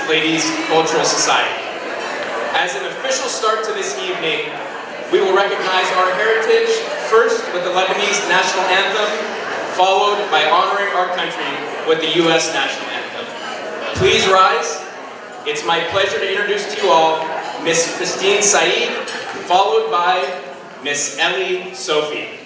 Ladies Cultural Society. As an official start to this evening, we will recognize our heritage first with the Lebanese national anthem, followed by honoring our country with the U.S. national anthem. Please rise. It's my pleasure to introduce to you all Miss Christine Said, followed by Miss Ellie Sophie.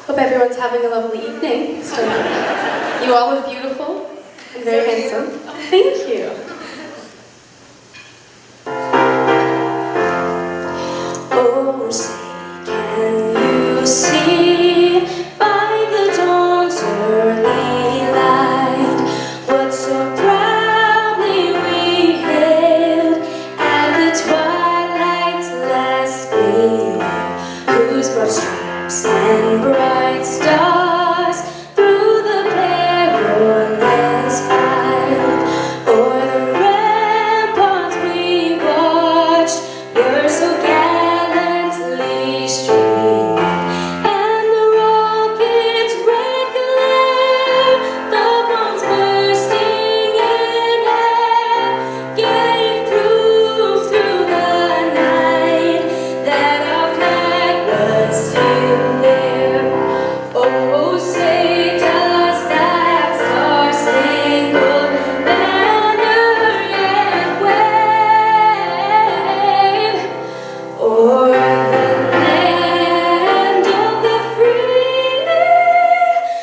Hope everyone's having a lovely evening. So, you all look beautiful and very handsome. Thank you. Oh, say, can you see by the dawn's early light what so proudly we hailed at the twilight's last gleaming, whose broad stripes and bright stars through the perilous fight o'er the ramparts we watched were so gallantly streamed, and the rocket's red glare, the bombs bursting in air, gave proof through the night that our flag was still there. Oh, say does that star-spangled banner yet wave o'er the land of the free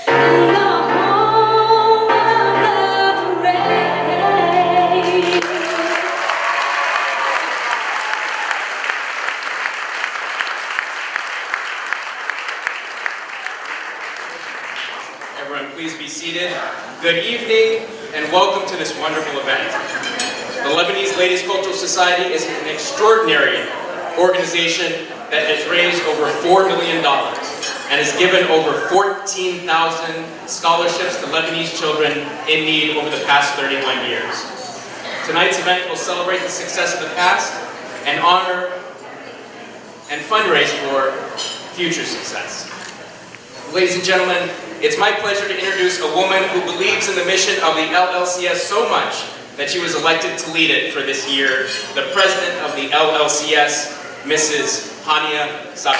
and the home of the brave? Everyone, please be seated. Good evening and welcome to this wonderful event. The Lebanese Ladies Cultural Society is an extraordinary organization that has raised over $4 million and has given over 14,000 scholarships to Lebanese children in need over the past 31 years. Tonight's event will celebrate the success of the past and honor and fundraise for future success. Ladies and gentlemen, it's my pleasure to introduce a woman who believes in the mission of the LLCS so much that she was elected to lead it for this year, the president of the LLCS, Mrs. Hania Saad.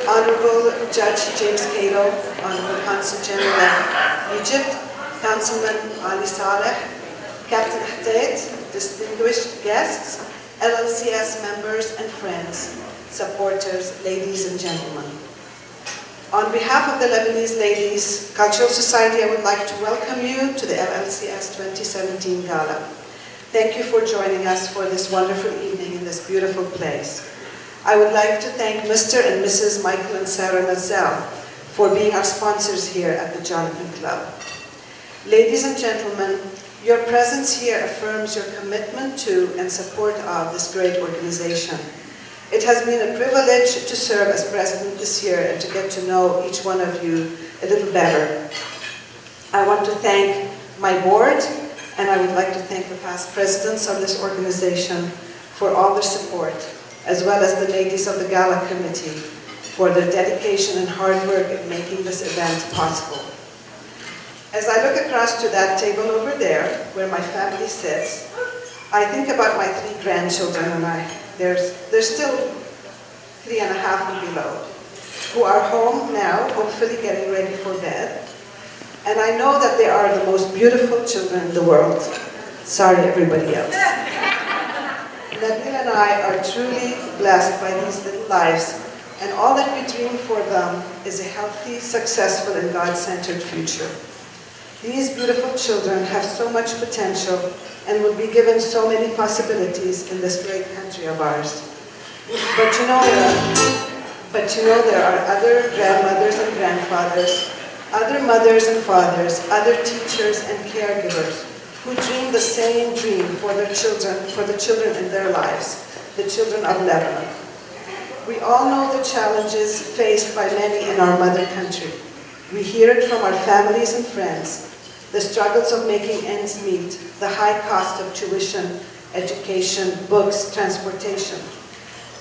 Honorable Judge James Cato, Honorable Consul General of Egypt, Councilman Ali Saleh, Captain Haddad, distinguished guests, LLCS members and friends, supporters, ladies and gentlemen. On behalf of the Lebanese Ladies Cultural Society, I would like to welcome you to the LLCS 2017 Gala. Thank you for joining us for this wonderful evening in this beautiful place. I would like to thank Mr. and Mrs. Michael and Sarah Nazel for being our sponsors here at the Jonathan Club. Ladies and gentlemen, your presence here affirms your commitment to and support of this great organization. It has been a privilege to serve as president this year and to get to know each one of you a little better. I want to thank my board, and I would like to thank the past presidents of this organization for all their support, as well as the ladies of the Gala committee for their dedication and hard work in making this event possible. As I look across to that table over there, where my family sits, I think about my 3 grandchildren, and they're still 3.5 and below, who are home now, hopefully getting ready for bed. And I know that they are the most beautiful children in the world. Sorry, everybody else. Nabil and I are truly blessed by these little lives, and all that we dream for them is a healthy, successful, and God-centered future. These beautiful children have so much potential and will be given so many possibilities in this great country of ours. But you know there are other grandmothers and grandfathers, other mothers and fathers, other teachers and caregivers who dream the same dream for the children in their lives, the children of Lebanon. We all know the challenges faced by many in our mother country. We hear it from our families and friends, the struggles of making ends meet, the high cost of tuition, education, books, transportation.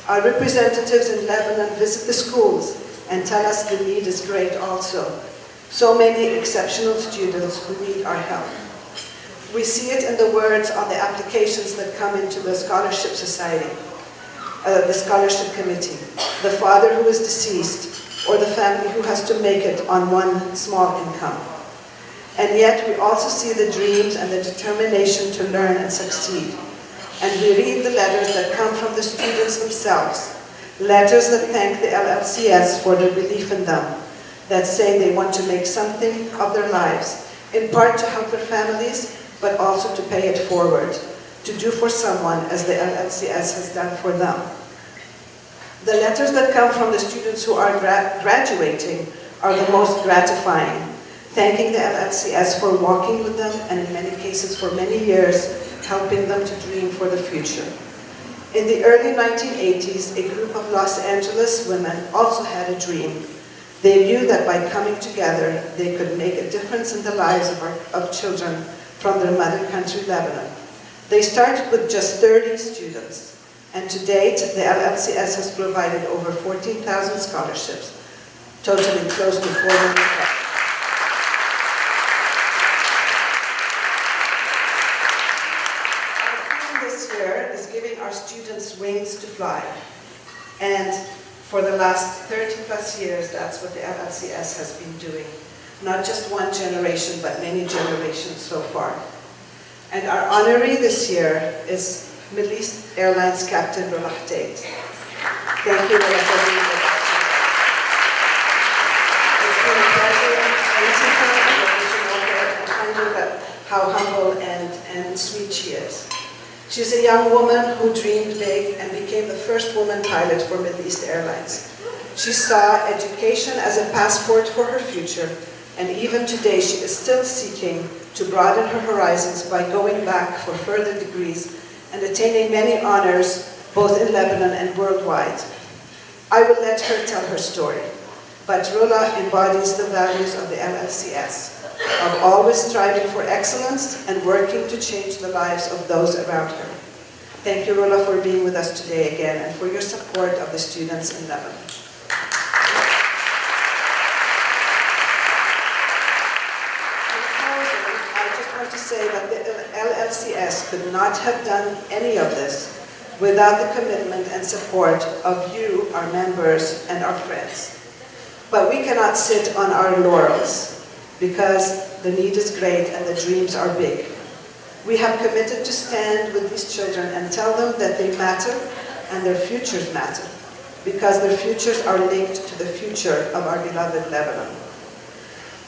Our representatives in Lebanon visit the schools and tell us the need is great also. So many exceptional students who need our help. We see it in the words on the applications that come into the Scholarship Society, the Scholarship Committee, the father who is deceased, or the family who has to make it on one small income. And yet we also see the dreams and the determination to learn and succeed. And we read the letters that come from the students themselves, letters that thank the LLCS for their belief in them, that say they want to make something of their lives, in part to help their families, but also to pay it forward, to do for someone as the LLCS has done for them. The letters that come from the students who are graduating are the most gratifying, thanking the LLCS for walking with them and in many cases for many years, helping them to dream for the future. In the early 1980s, a group of Los Angeles women also had a dream. They knew that by coming together, they could make a difference in the lives of children from their mother country, Lebanon. They started with just 30 students, and to date, the LLCS has provided over 14,000 scholarships, totaling close to $4 million. Our students wings to fly. And for the last 30 plus years, that's what the LLCS has been doing. Not just one generation, but many generations so far. And our honoree this year is Middle East Airlines Captain Ladis. Thank you, Rula, for being with us. It's been a pleasure meeting her and getting to know her and finding out how humble and sweet she is. She's a young woman who dreamed big and became the first woman pilot for Middle East Airlines. She saw education as a passport for her future, and even today she is still seeking to broaden her horizons by going back for further degrees and attaining many honors both in Lebanon and worldwide. I will let her tell her story, but Rula embodies the values of the LLCS, of always striving for excellence and working to change the lives of those around her. Thank you, Rula, for being with us today again and for your support of the students in Lebanon. I just want to say that the LLCS could not have done any of this without the commitment and support of you, our members, and our friends. But we cannot sit on our laurels, because the need is great and the dreams are big. We have committed to stand with these children and tell them that they matter and their futures matter, because their futures are linked to the future of our beloved Lebanon.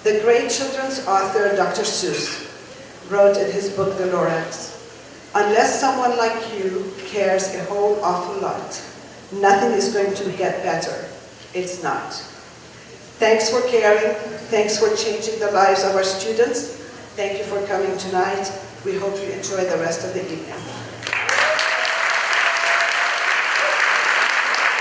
The great children's author, Dr. Seuss, wrote in his book, The Lorax, "Unless someone like you cares a whole awful lot, nothing is going to get better. It's not." Thanks for caring. Thanks for changing the lives of our students. Thank you for coming tonight. We hope you enjoy the rest of the evening.